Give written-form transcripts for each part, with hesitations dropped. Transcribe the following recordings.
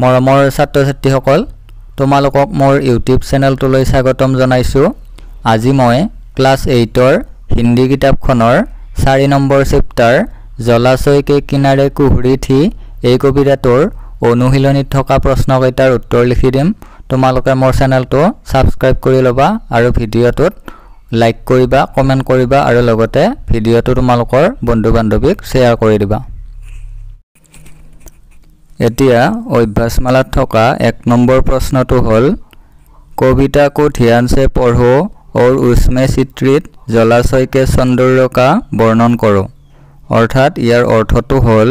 মৰমৰ ছাত্ৰ ছাত্ৰীসকল তোমালোকক মোৰ ইউটিউব চেনেলটোলৈ স্বাগতম জনাইছো। আজি মই ক্লাছ 8ৰ হিন্দী কিতাপখনৰ 4 নম্বৰ চেপ্টাৰ জলাশয় কে কিনাৰে কুহুৰি থি এই কবিতাটোৰ অনুশীলনীত থকা প্ৰশ্নকেইটাৰ উত্তৰ লিখি দিম। তোমালোকে মোৰ চেনেলটো সাবস্ক্ৰাইব কৰি লবা আৰু ভিডিঅ'টোত লাইক কৰিবা, কমেন্ট কৰিবা আৰু লগতে ভিডিঅ'টো তোমালোকৰ বন্ধু বান্ধৱীক শ্বেয়াৰ কৰি দিবা। এতিয়া अभ्यासमालात थका 1 नंबर प्रश्न तो हल कविता को ध्यान से पढ़ो और उसमें चित्रित जलाशय के सौंदर्य का वर्णन करो। अर्थात यार अर्थ तो हल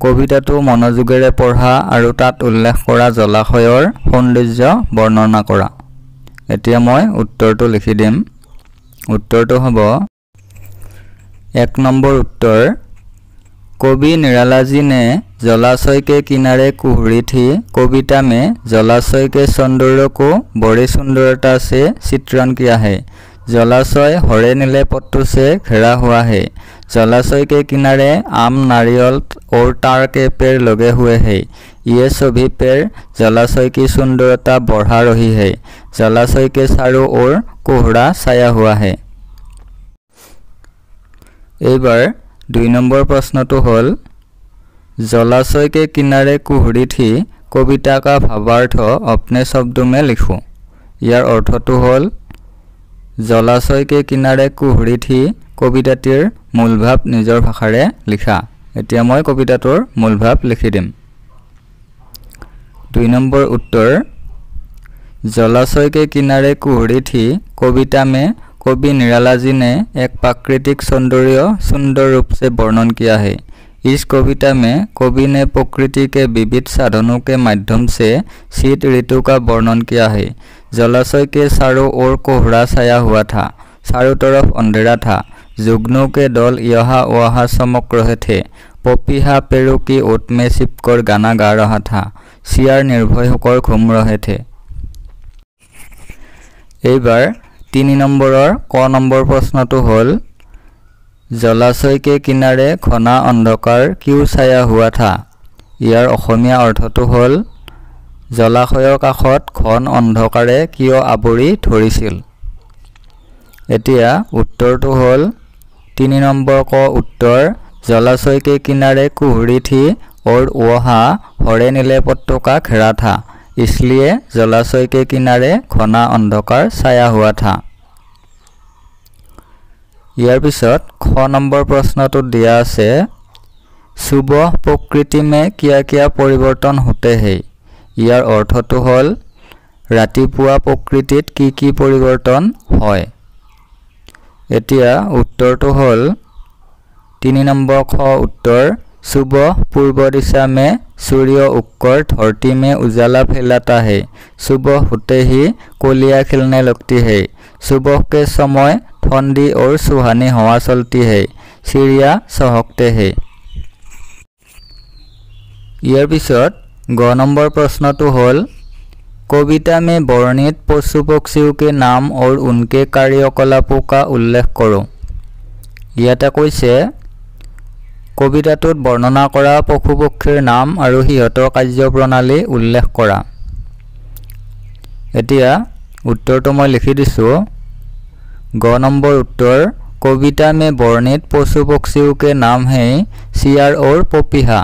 कविता तो मनोयोगेरे पढ़ा और तात उल्लेख करा जलाशयर सौंदर्य वर्णना करा। एतिया मैं उत्तर तो लिखि दिम। उत्तर तो हबो 1 नंबर उत्तर कवि निराला जी ने जलाशय के किनारे कुहुरी थी कविता में जलाशय के सौंदर्य को बड़ी सुंदरता से चित्रण किया है। जलाशय हरे नीले पत्तों से घिरा हुआ है। जलाशय के किनारे आम, नारियल और तार के पेड़ लगे हुए हैं। ये सभी पेड़ जलाशय की सुंदरता बढ़ा रही है। जलाशय के चारों ओर कोहरा छाया हुआ है। एक बार 2 नंबर प्रश्न तो हल जलाशय के किनारे कुहुरी थी कविता का भावार्थ अपने शब्दों में लिखो। यार अर्थ तो हल जलाशय के किनारे कुहुरी थी कविताटिर मूल भाव निजर भाषारे लिखा। एतिया मैं कविताटोर मूल भाव लिखि दिम। 2 नंबर उत्तर जलाशय के किनारे कुहुरी थी कविता में कवि निराला जी ने एक प्राकृतिक सौंदर्य सुंदर रूप से वर्णन किया है। इस कविता में कवि ने प्रकृति के विविध साधनों के माध्यम से शीत ऋतु का वर्णन किया है। जलाशय के चारों ओर कोहरा छाया हुआ था। चारों तरफ अंधेरा था। जुगनू के दल यहाँ वहाँ चमक रहे थे। पपीहा पेड़ों की ओट में छिपकर गाना गा रहा था। सियार निर्भय होकर घूम रहे थे। एक बार 3 नम्बरर क नम्बर प्रश्न तो हल जलाशय के किनारे घना अंधकार क्यों छाया हुआ था। यार अসমীয়া अर्थ तो हल जलाशयर काखत घन अंधकारे किय आवरी धरिছিল। एतिया उत्तर तो हल 3 नम्बर क उत्तर जलाशय के किनारे कुहुरी थी और वहाँ हरे नीले पत्तों का घेरा था, इसलिए जलाशय के किनारे घना अंधकार छाया हुआ था। यार पिছত ख नम्बर प्रश्न तो दिया आछे सुबह प्रकृति में क्या क्या परिवर्तन होते हैं। यार अर्थ तो हल रातिपुआ प्रकृतित की परिवर्तन হয়। एतिया उत्तर तो हल 3 नम्बर ख उत्तर सुबह पूर्व दिशा में सूर्य उगकर धरती में उजाला फैलाता है। सुबह होते ही कोलियाँ खिलने लगती है। सुबह के समय ठंडी और सुहानी हवा चलती है। चिड़िया चहकते हैं। यार पिছত ग नम्बर प्रश्न तो हल कविता में वर्णित पशु पक्षियों के नाम और उनके कार्यकलापों का उल्लेख करो। इयाते কৈছে कविताटोत वर्णना करा पशु पक्षीर नाम और सिहतर कार्यप्रणाली उल्लेख करा। एतिया उत्तर तो मैं लिखि दिसो। ग नम्बर उत्तर कविता में वर्णित पशु पक्षियों के नाम हैं सियार और पपीहा।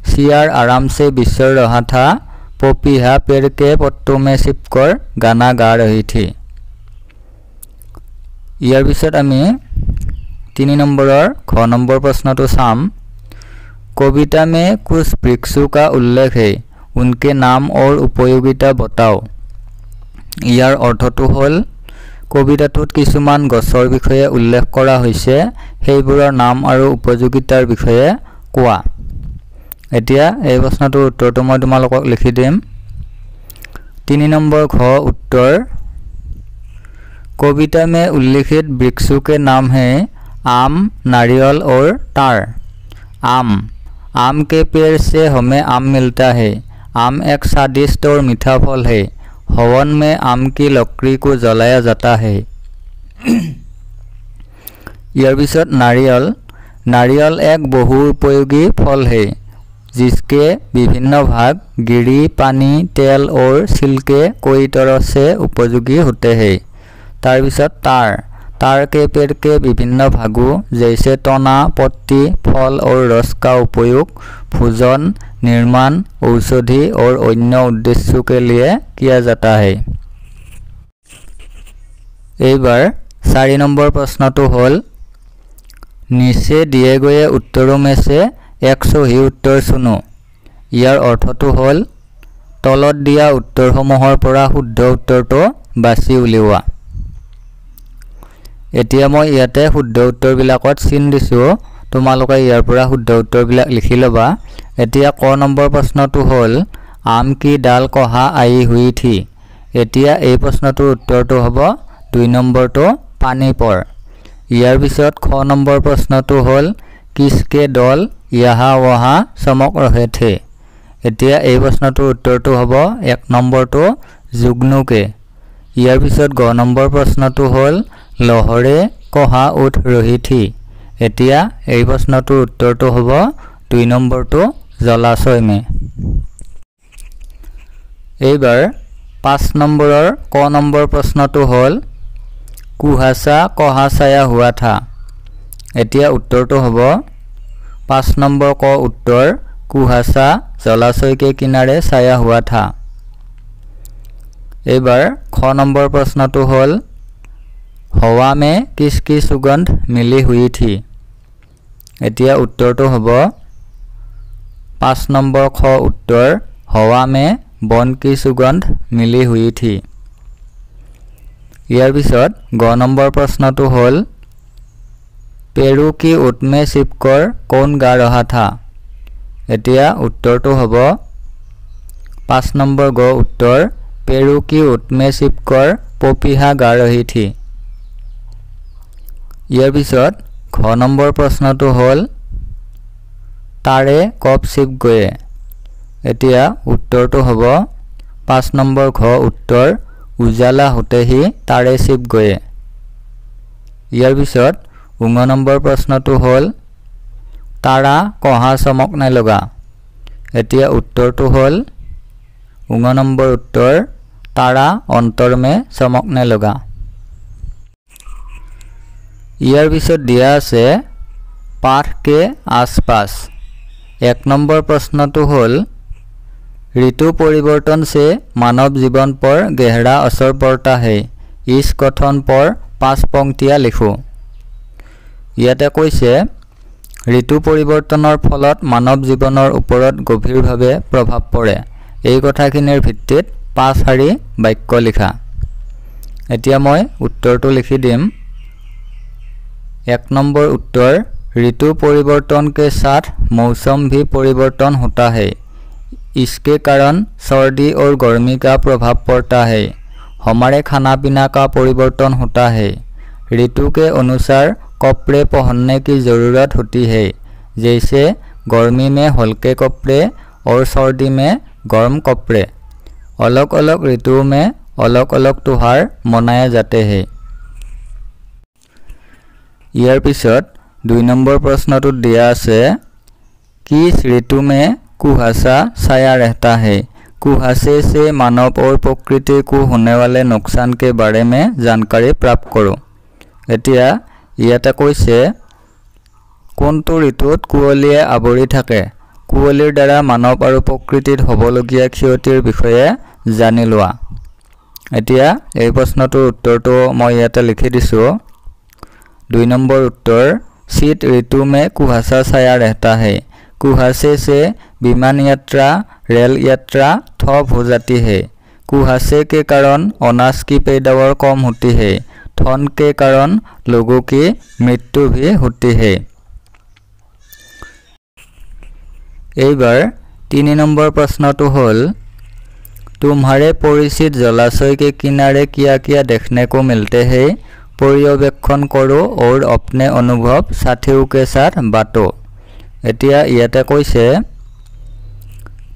सियार आराम से विचर रहा था। पपीहा पेड़ के पत्तों में छिपकर गाना गा रही थी। यार पिছত आमी 3 नम्बरर ख नम्बर प्रश्न तो चाम कविता में कुछ वृक्षों का उल्लेख है, उनके नाम और उपयोगिता बताओ। यार अर्थ तो हल कविताटोत किछुमान गछर विषये उल्लेख करा होइसे, हेइबोৰৰ नाम और उपयोगितार विषये कोৱা। एतिया এই प्रश्नটোৰ उत्तरটো মই তোমালোকক লিখি দিম। 3 नम्बर घ उत्तर कविता में उल्लिखित वृक्षों के नाम हैं आम, नारियल और तार। आम के पेड़ से हमें आम मिलता है। आम एक स्वादिष्ट और मीठा फल है। हवन में आम की लकड़ी को जलाया जाता है। यार पिছত नारियल एक बहु उपयोगी फल है। जिसके विभिन्न भाग गिरी, पानी, तेल और छिलके कई तरह से उपयोगी होते हैं। तार पिছত तार के पेड़ के विभिन्न भागों जैसे तना, पत्ती, फल और रस का उपयोग भोजन, निर्माण, औषधि और अन्य उद्देश्यों के लिए किया जाता है। এইবাৰ 4 নম্বৰ প্ৰশ্নটো হ'ল নিচে दिए गए उत्तरों में से एक सही उत्तर सुनो। ইয়াৰ অৰ্থটো হ'ল তলত দিয়া উত্তৰসমূহৰ পৰা শুদ্ধ উত্তৰটো বাছি উলিওৱা। এতিয়া মই ইয়াতে শুদ্ধ উত্তৰবিলাকত চিন দিছো, তোমালোকে ইয়াৰ পৰা শুদ্ধ উত্তৰবিলাক লিখি ল'বা। এতিয়া ক নম্বৰ প্ৰশ্নটো হ'ল आम की डाल कहा आई हुई थी। এতিয়া এই প্ৰশ্নটোৰ উত্তৰটো হ'ব 2 নম্বৰটো पानी पर। ইয়াৰ পিছত খ নম্বৰ প্ৰশ্নটো হ'ল किसके दल यहाँ वहाँ चमक रहे थे। এতিয়া এই প্ৰশ্নটোৰ উত্তৰটো হ'ব 1 নম্বৰটো जुगनू के। ইয়াৰ পিছত গ নম্বৰ প্ৰশ্নটো হ'ল লহৰে কহা উঠ ৰহি থি। এতিয়া এই প্ৰশ্নটোৰ উত্তৰটো হ'ব 2 নম্বৰটো জলাশয় মে। এইবাৰ 5 নম্বৰৰ ক নম্বৰ প্ৰশ্নটো হ'ল কুহাসা কহা ছায়া हुआ था। এতিয়া উত্তৰটো হ'ব 5 নম্বৰ ক उत्तर कुहासा जलाशय के किनारे छाया हुआ था। এইবাৰ খ নম্বৰ প্ৰশ্নটো হ'ল हवा में किसकी सुगंध मिली हुई थी। এতিয়া উত্তৰটো হ'ব 5 নম্বৰ খ उत्तर हवा में वन की सुगंध मिली हुई थी। ইয়াৰ পিছত গ নম্বৰ প্ৰশ্নটো হ'ল पेरू की ओट में छिपकर कौन गा रहा था। এতিয়া উত্তৰটো হ'ব 5 নম্বৰ গ उत्तर पेरू की ओट में छिपकर पपीहा गा रही थी। ইয়াৰ পিছত খ নম্বৰ প্ৰশ্নটো হ'ল तारे कब छिप गए। এতিয়া উত্তৰটো হ'ব 5 নম্বৰ ঘ उत्तर उजाला होते ही तारे छिप गए। ইয়াৰ পিছত 9 নম্বৰ প্ৰশ্নটো হ'ল तारा कहाँ चमकने लगा। এতিয়া উত্তৰটো হ'ল 9 নম্বৰ उत्तर तारा अंतर में चमकने लगा। ইয়াৰ পিছত দিয়া আছে पाठ के आसपास। 1 নম্বৰ প্ৰশ্নটো হ'ল ऋतु परिवर्तन से मानव जीवन पर गहरा असर पड़ता है। इस कथन पर 5 पंक्तियाँ लिखो। ইয়াতে কৈছে ঋতু পৰিৱৰ্তনৰ ফলত মানৱ জীৱনৰ ওপৰত গভীৰভাৱে প্ৰভাৱ পৰে। এই কথাখিনিৰ ভিত্তিত 5 শাৰী বাক্য লিখা। এতিয়া মই উত্তৰটো লিখি দিম। 1 নম্বৰ उत्तर ऋतु परिवर्तन के साथ मौसम भी परिवर्तन होता है। इसके कारण सर्दी और गर्मी का प्रभाव पड़ता है। हमारे खाना पीना का परिवर्तन होता है। ऋतु के अनुसार कपड़े पहनने की ज़रूरत होती है, जैसे गर्मी में हल्के कपड़े और सर्दी में गर्म कपड़े। अलग अलग ऋतुओं में अलग अलग त्योहार मनाए जाते हैं। ইয়াৰ পিছত 2 নম্বৰ প্ৰশ্নটো দিয়া আছে किस ऋतु में कुहासा छाया रहता है। कुहासे से मानव और प्रकृति को होने वाले नुकसान के बारे में जानकारी प्राप्त करो। এতিয়া ইয়াতে কৈছে কোনটো ঋতুত কুঁৱলীয়ে আৱৰি থাকে। কুঁৱলীৰ দ্বাৰা মানৱ আৰু প্ৰকৃতিত হ'বলগীয়া ক্ষতিৰ বিষয়ে জানি লোৱা। এতিয়া এই প্ৰশ্নটোৰ উত্তৰটো মই ইয়াতে লিখি দিছোঁ। 2 নম্বৰ उत्तर शीत ऋतु में कुहासा छाया रहता है। कुहासे से विमान यात्रा, रेल यात्रा ठप हो जाती है। कुहासे के कारण अनाज की पैदावार कम होती है। ठंड के कारण लोगों की मृत्यु भी होती है। এইবাৰ 3 নম্বৰ প্ৰশ্নটো হ'ল तुम्हारे परिचित जलाशय के किनारे क्या क्या देखने को मिलते हैं। पर्यवेक्षण करो और अपने अनुभव साथियों के साथ बांटो। এতিয়া ইয়াতে কৈছে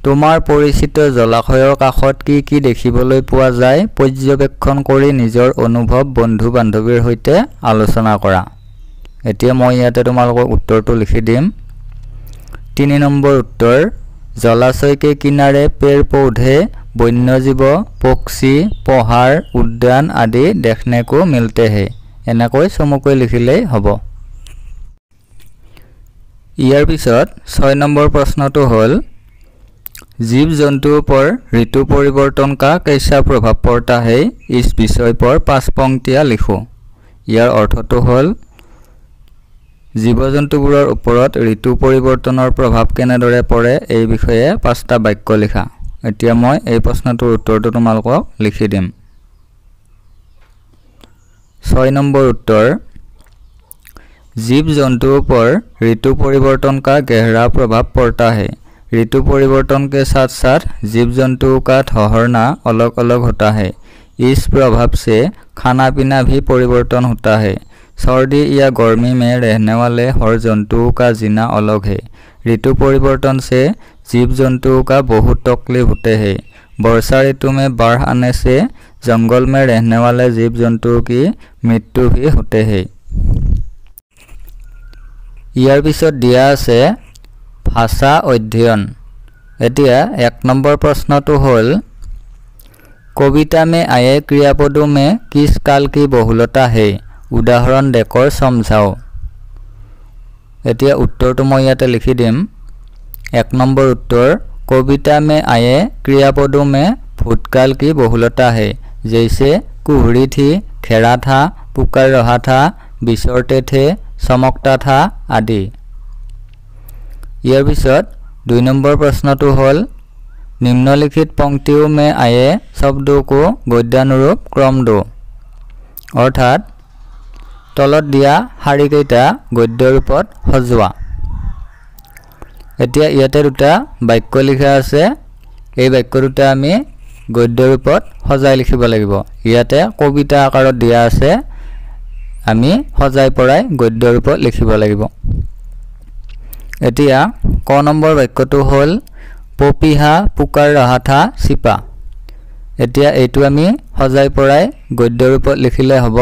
তোমাৰ পৰিচিত জলাশয়ৰ কাষত কি কি দেখিবলৈ পোৱা যায় পৰ্যবেক্ষণ কৰি নিজৰ অনুভৱ বন্ধু বান্ধৱীৰ সৈতে আলোচনা কৰা। এতিয়া মই ইয়াতে তোমালোকক উত্তৰটো লিখি দিম। 3 নম্বৰ उत्तर जलाशय के किनारे पेड़ पौधे वन्यजीव पक्षी पहाड़ उद्यान आदि देखने को मिलते हैं एनेকৈ চমুকৈ লিখিলেই হ'ব ইয়াৰ পিছত 6 নম্বৰ প্ৰশ্নটো হ'ল जीव जंतुओं पर ऋतु परिवर्तन का कैसा प्रभाव पड़ता है इस विषय पर 5 पंक्तियां लिखो यार अर्थটো হ'ল জীৱ জন্তুবোৰৰ ওপৰত ঋতু পৰিৱৰ্তনৰ প্ৰভাৱ কেনেদৰে পৰে এই বিষয়ে 5টা বাক্য লিখা এতিয়া মই এই প্ৰশ্নটোৰ উত্তৰটো তোমালোকক লিখি দিম 6 নম্বৰ उत्तर जीव जंतुओं पर ऋतु परिवर्तन का गहरा प्रभाव पड़ता है ऋतु परिवर्तन के साथ साथ जीव जंतुओं का ठहरना अलग अलग होता है इस प्रभाव से खाना पीना भी परिवर्तन होता है सर्दी या गर्मी में रहने वाले हर जंतुओं का जीना अलग है ऋतु परिवर्तन से जीव जंतुओं का बहुत तकलीफ होते हैं वर्षा ऋतु में बाढ़ आने से जंगल में रहने वाले जीव जंतुओं की मृत्यु भी होते हैं ইয়াৰ পিছত দিয়া আছে भाषा अध्ययन एतिया 1 नम्बर प्रश्नটো হ'ল कविता में आए क्रियापदों में किस काल की बहुलता है उदाहरण देकर समझाओ एतिया उत्तरটো মই ইয়াতে লিখি দিম 1 नम्बर उत्तर कविता में आए क्रियापदों में भूतकाल की बहुलता है जैसे कुहरी थी खेड़ा था पुकार रहा था बिछड़ते थे चमकता था आदि ইয়াৰ পিছত 2 नम्बर प्रश्नটো হ'ল निम्नलिखित पंक्तियों में आए शब्दों को गद्यानुरूप क्रम दो अर्थात तলত দিয়া শাৰীকেইটা গদ্য ৰূপত সজোৱা এতিয়া ইয়াতে দুটা বাক্য লিখা আছে এই বাক্য দুটা আমি গদ্য ৰূপত সজাই লিখিব লাগিব ইয়াতে কবিতা আকাৰত দিয়া আছে আমি সজাই পৰাই গদ্য ৰূপত লিখিব লাগিব এতিয়া ক নম্বৰ বাক্যটো হ'ল পপিহা পুকাৰ ৰহা থা সিপা এতিয়া এইটো আমি সজাই পৰাই গদ্য ৰূপত লিখিলে হ'ব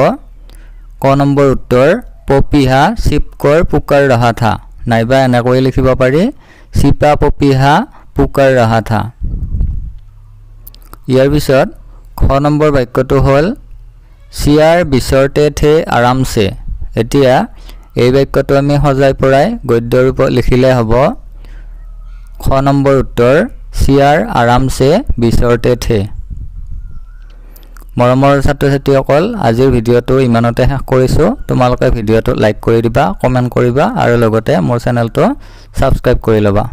ক নম্বৰ উত্তৰ পপিহা সিপকৰ পুকাৰ ৰহা থা নাইবা এনেকৈ লিখিব পাৰি সিপা পপিহা পুকাৰ ৰহা থা ইয়াৰ পিছত খ নম্বৰ বাক্যটো হ'ল চিয়াৰ বিচৰতে থে আৰামছে এতিয়া এই বাক্যটো আমি সজাই পৰাই গদ্য ৰূপত লিখিলে হ'ব খ নম্বৰ উত্তৰ চিয়াৰ আৰামছে বিচৰতে থে মৰমৰ ছাত্ৰ-ছাত্ৰীসকল আজিৰ ভিডিঅটো ইমানতে শেষ কৰিছো তোমালোকে ভিডিঅটো লাইক কৰি দিবা কমেন্ট কৰিবা আৰু লগতে মোৰ চেনেলটো সাবস্ক্ৰাইব কৰি লবা